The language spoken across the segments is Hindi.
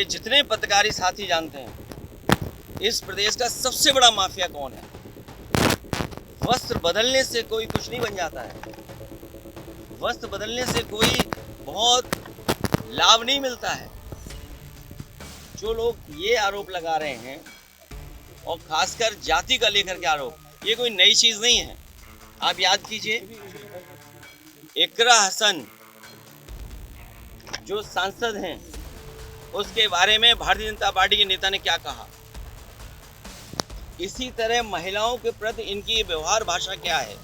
जितने पत्रकारी साथी जानते हैं इस प्रदेश का सबसे बड़ा माफिया कौन है। वस्त्र बदलने से कोई कुछ नहीं बन जाता है, वस्त्र बदलने से कोई बहुत लाभ नहीं मिलता है। जो लोग ये आरोप लगा रहे हैं और खासकर जाति का लेकर के आरोप, ये कोई नई चीज नहीं है। आप याद कीजिए, इकरा हसन जो सांसद हैं उसके बारे में भारतीय जनता पार्टी के नेता ने क्या कहा। इसी तरह महिलाओं के प्रति इनकी व्यवहार भाषा क्या है।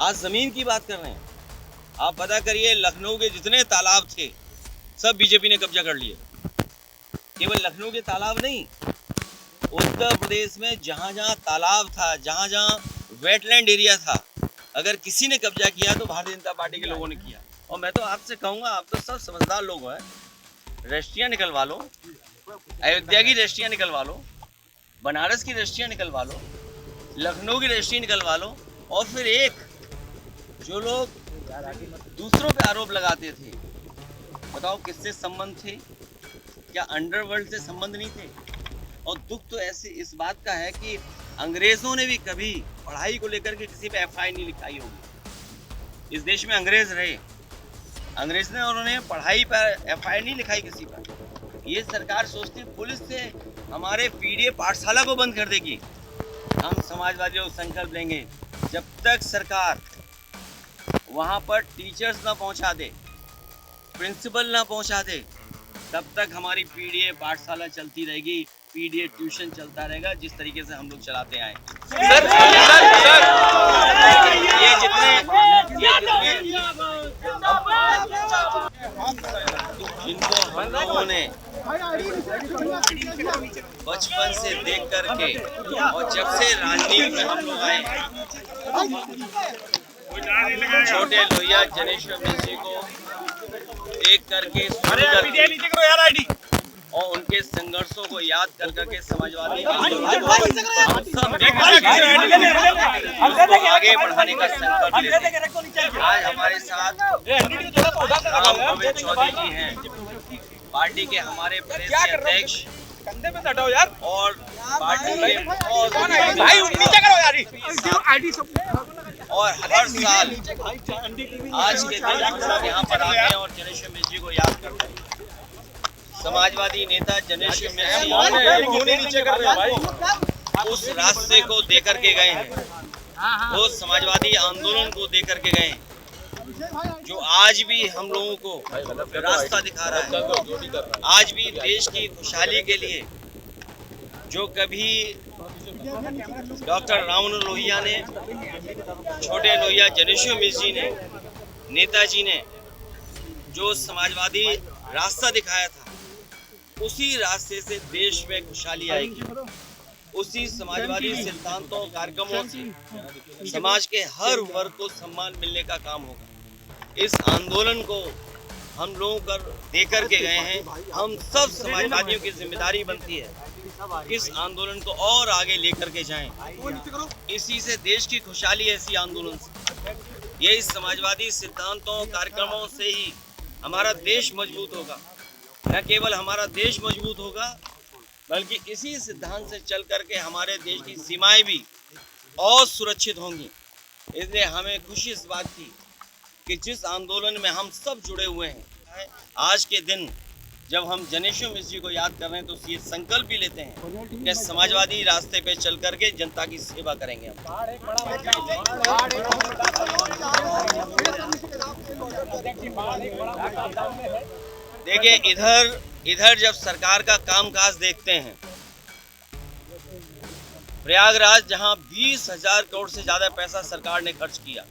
आज जमीन की बात कर रहे हैं, आप पता करिए लखनऊ के जितने तालाब थे सब बीजेपी ने कब्जा कर लिए। केवल लखनऊ के तालाब नहीं, उत्तर प्रदेश में जहां जहां तालाब था, जहां जहां वेटलैंड एरिया था, अगर किसी ने कब्जा किया तो भारतीय जनता पार्टी के लोगों ने किया। और मैं तो आपसे कहूंगा, आप तो सब समझदार लोग हैं, रजिस्ट्रियां निकलवा लो, अयोध्या की रजिस्ट्रियां निकलवा लो, बनारस की रजिस्ट्रियां निकलवा लो, लखनऊ की रजिस्ट्री निकलवा लो। और फिर एक जो लोग दूसरों पे आरोप लगाते थे, बताओ किससे संबंध थे? क्या अंडरवर्ल्ड से संबंध नहीं थे? और दुख तो ऐसे इस बात का है कि अंग्रेजों ने भी कभी पढ़ाई को लेकर के किसी पे एफआईआर नहीं लिखाई होगी। इस देश में अंग्रेज रहे, अंग्रेज ने उन्होंने पढ़ाई पर एफआईआर नहीं लिखाई किसी पर। ये सरकार सोचती पुलिस से हमारे पीडीए पाठशाला को बंद कर देगी। हम समाजवादी लोग संकल्प लेंगे, जब तक सरकार वहाँ पर टीचर्स ना पहुँचा दे, प्रिंसिपल ना पहुँचा दे, तब तक हमारी पीडीए पाठशाला चलती रहेगी, पीडीए ट्यूशन चलता रहेगा, जिस तरीके से हम लोग चलाते आए। ये जिनको हम लोगों ने बचपन से देख करके और जब से राजनीति में हम लोग आए, छोटे लोहिया जनेश्वर मिश्र को देख करके, सुन करके और उनके संघर्षों को याद कर करके समाजवादी आगे बढ़ाने का संकल्प लेते हैं। आज हमारे साथ राम गोविंद चौधरी जी हैं, पार्टी के हमारे प्रदेश अध्यक्ष और पार्टी के और हर साल आज के दिन हम लोग यहाँ पर आते हैं और जनेश्वर मिश्र जी को याद करते हैं। समाजवादी नेता जनेश्वर मिश्र उस रास्ते को देकर के गए हैं, वो समाजवादी आंदोलन को देकर के गए हैं जो आज भी हम लोगों को रास्ता दिखा रहा है। आज भी देश की खुशहाली के लिए जो कभी डॉक्टर राम लोहिया ने, छोटे लोहिया जनेश्वर मिश्र जी ने, नेताजी ने जो समाजवादी रास्ता दिखाया था, उसी रास्ते से देश में खुशहाली आएगी। उसी समाजवादी सिद्धांतों कार्यक्रमों से समाज के हर वर्ग को सम्मान मिलने का काम होगा। इस आंदोलन को हम लोग कर देकर के गए हैं, हम सब समाजवादियों की जिम्मेदारी बनती है इस आंदोलन को और आगे लेकर के जाएं। इसी से देश की खुशहाली है, इसी आंदोलन से, यही समाजवादी सिद्धांतों कार्यक्रमों से ही हमारा देश मजबूत होगा। न केवल हमारा देश मजबूत होगा, बल्कि इसी सिद्धांत से चल करके हमारे देश की सीमाएं भी और सुरक्षित होंगी। इसलिए हमें खुशी इस बात की कि जिस आंदोलन में हम सब जुड़े हुए हैं, आज के दिन जब हम जनेश्वर मिश्र जी को याद कर रहे हैं तो ये संकल्प भी लेते हैं कि समाजवादी रास्ते पे चल करके जनता की सेवा करेंगे हम। देखिए, इधर जब सरकार का कामकाज देखते हैं, प्रयागराज जहां 20,000 करोड़ से ज्यादा पैसा सरकार ने खर्च किया,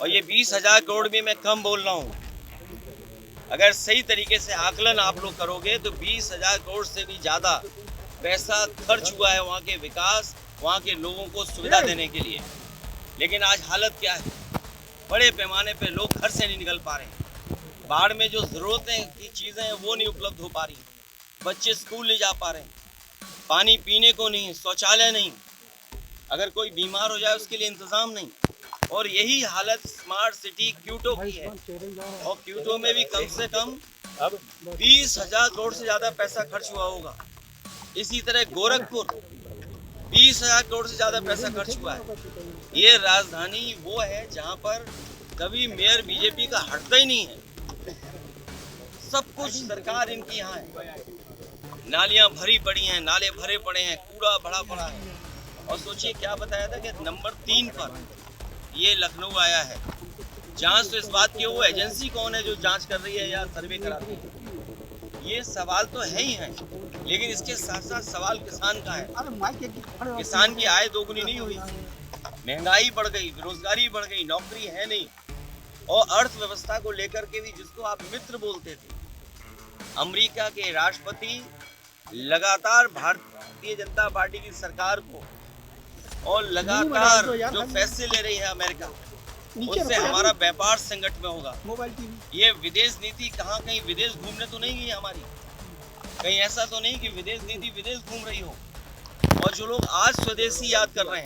और ये 20,000 करोड़ भी मैं कम बोल रहा हूं, अगर सही तरीके से आकलन आप लोग करोगे तो 20,000 करोड़ से भी ज्यादा पैसा खर्च हुआ है वहाँ के विकास, वहाँ के लोगों को सुविधा देने के लिए। लेकिन आज हालत क्या है? बड़े पैमाने पे लोग घर से नहीं निकल पा रहे हैं, बाढ़ में जो जरूरतें की चीज़ें हैं वो नहीं उपलब्ध हो पा रही, बच्चे स्कूल नहीं जा पा रहे हैं, पानी पीने को नहीं, शौचालय नहीं, अगर कोई बीमार हो जाए उसके लिए इंतज़ाम नहीं। और यही हालत स्मार्ट सिटी क्यूटो की है, और क्यूटो में भी कम से कम अब 20,000 करोड़ से ज्यादा पैसा खर्च हुआ होगा। इसी तरह गोरखपुर 20,000 करोड़ से ज्यादा पैसा खर्च हुआ है। ये राजधानी वो है जहां पर कभी मेयर बीजेपी का हटता ही नहीं है। सब कुछ सरकार इनकी यहाँ है। नालियां भरी पड़ी हैं, नाले भरे पड़े हैं, कूड़ा भरा पड़ा है। और सोचिए क्या बताया था कि नंबर 3 पर ये लखनऊ आया है। जांच तो इस बात की वो एजेंसी कौन है जो जांच कर रही है या सर्वे कराती है, ये सवाल तो है ही है। लेकिन इसके साथ साथ सवाल किसान का है। किसान की आय दोगुनी नहीं हुई, महंगाई बढ़ गई, बेरोजगारी बढ़ गई, नौकरी है नहीं। और अर्थव्यवस्था को लेकर के भी जिसको आप मित्र बोलते थे, अमेरिका के राष्ट्रपति लगातार भारतीय जनता पार्टी की सरकार को और लगातार जो फैसले ले रही है अमेरिका, उससे हमारा व्यापार संकट में होगा। ये विदेश नीति कहाँ कहीं विदेश घूमने तो नहीं गई हमारी, कहीं ऐसा तो नहीं कि विदेश नीति विदेश घूम रही हो। और जो लोग आज स्वदेशी याद कर रहे हैं